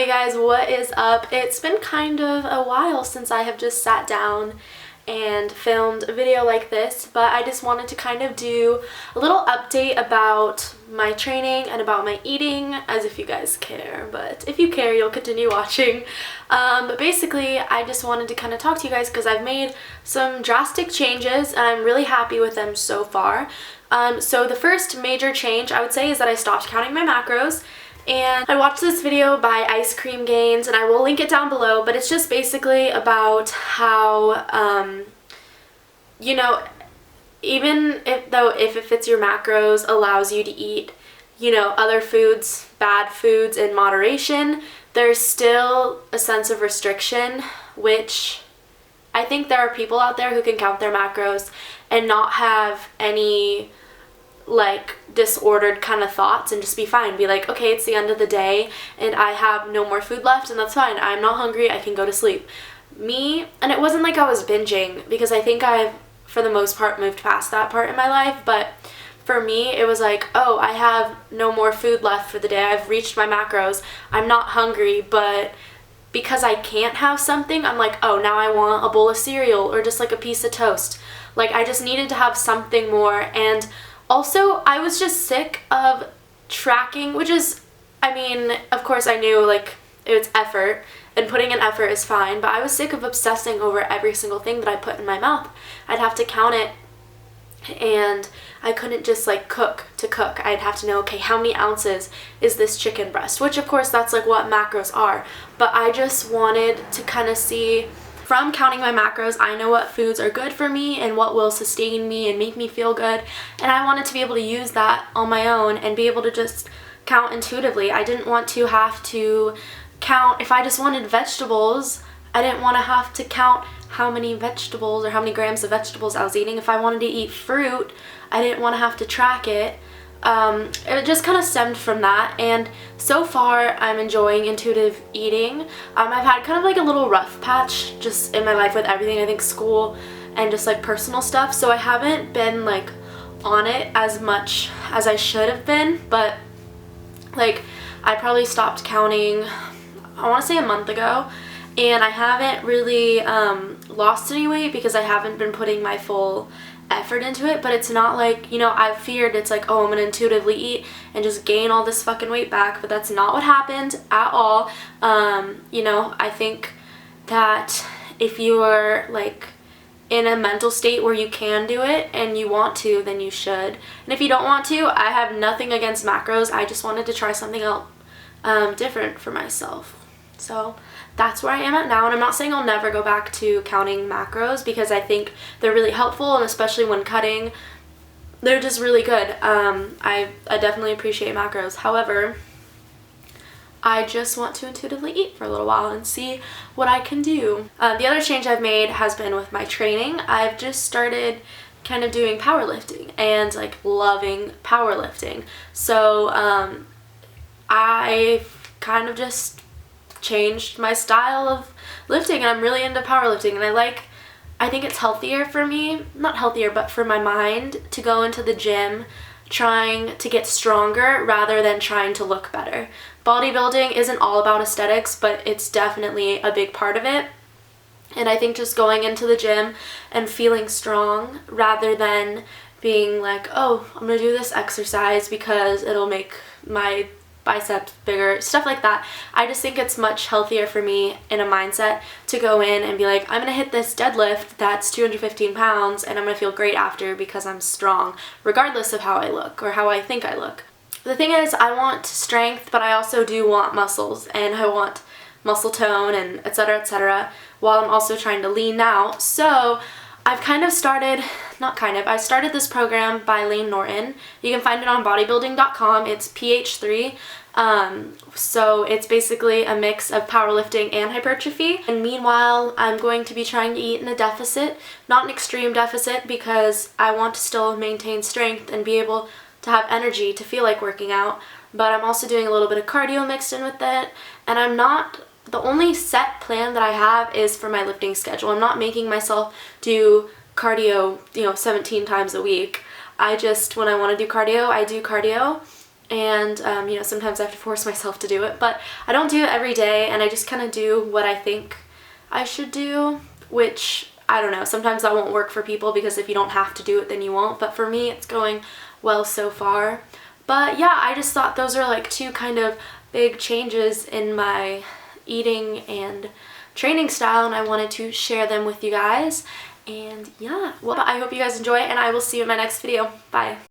you guys, what is up? It's been kind of a while since I have just sat down and filmed a video like this, but I just wanted to kind of do a little update about my training and about my eating, as if you guys care, but if you care, you'll continue watching. But basically, I just wanted to kind of talk to you guys because I've made some drastic changes and I'm really happy with them so far. So the first major change I would say is that I stopped counting my macros. And I watched this video by Ice Cream Gainz, and I will link it down below, but it's just basically about how, you know, even if it fits your macros, allows you to eat, you know, other foods, bad foods in moderation, there's still a sense of restriction, which I think there are people out there who can count their macros and not have any like disordered kind of thoughts and just be fine. Be like, okay, it's the end of the day and I have no more food left and that's fine. I'm not hungry, I can go to sleep. Me, and it wasn't like I was binging because I think I've, for the most part, moved past that part in my life, but for me, it was like, oh, I have no more food left for the day. I've reached my macros. I'm not hungry, but because I can't have something, I'm like, oh, now I want a bowl of cereal or just like a piece of toast. Like, I just needed to have something more. And also, I was just sick of tracking, which is, I mean, of course I knew, like, it's effort, and putting in effort is fine, but I was sick of obsessing over every single thing that I put in my mouth. I'd have to count it, and I couldn't just, like, cook to cook. I'd have to know, okay, how many ounces is this chicken breast? Which, of course, that's, like, what macros are. But I just wanted to kind of see, from counting my macros, I know what foods are good for me and what will sustain me and make me feel good, and I wanted to be able to use that on my own and be able to just count intuitively. I didn't want to have to count, if I just wanted vegetables, I didn't want to have to count how many vegetables or how many grams of vegetables I was eating. If I wanted to eat fruit, I didn't want to have to track it. It just kind of stemmed from that, and so far I'm enjoying intuitive eating. I've had kind of like a little rough patch just in my life with everything, I think school and just like personal stuff, so I haven't been like on it as much as I should have been, but like I probably stopped counting, I want to say a month ago, and I haven't really lost any weight because I haven't been putting my full effort into it. But it's not like, you know, I feared it's like, oh, I'm gonna intuitively eat and just gain all this fucking weight back, but that's not what happened at all. You know, I think that if you are like in a mental state where you can do it and you want to, then you should. And if you don't want to, I have nothing against macros. I just wanted to try something else different for myself. So that's where I am at now, and I'm not saying I'll never go back to counting macros because I think they're really helpful, and especially when cutting, they're just really good. I definitely appreciate macros. However, I just want to intuitively eat for a little while and see what I can do. The other change I've made has been with my training. I've just started kind of doing powerlifting and like loving powerlifting. So I've kind of just changed my style of lifting, and I'm really into powerlifting, and I think it's healthier for me, not healthier, but for my mind to go into the gym trying to get stronger rather than trying to look better. Bodybuilding isn't all about aesthetics, but it's definitely a big part of it, and I think just going into the gym and feeling strong rather than being like, oh, I'm gonna do this exercise because it'll make my biceps bigger, stuff like that. I just think it's much healthier for me in a mindset to go in and be like, I'm gonna hit this deadlift that's 215 pounds and I'm gonna feel great after because I'm strong, regardless of how I look or how I think I look. The thing is, I want strength, but I also do want muscles, and I want muscle tone and etc., while I'm also trying to lean now. So I've kind of started, I started this program by Lane Norton. You can find it on bodybuilding.com. It's PH3. So it's basically a mix of powerlifting and hypertrophy. And meanwhile, I'm going to be trying to eat in a deficit, not an extreme deficit, because I want to still maintain strength and be able to have energy to feel like working out. But I'm also doing a little bit of cardio mixed in with it. And the only set plan that I have is for my lifting schedule. I'm not making myself do cardio, 17 times a week. I just, when I want to do cardio, I do cardio. and you know, sometimes I have to force myself to do it, but I don't do it every day, and I just kind of do what I think I should do, which I don't know, sometimes that won't work for people because if you don't have to do it then you won't, but for me it's going well so far. But yeah, I just thought those are like two kind of big changes in my eating and training style, and I wanted to share them with you guys. And yeah, well, I hope you guys enjoy it, and I will see you in my next video. Bye.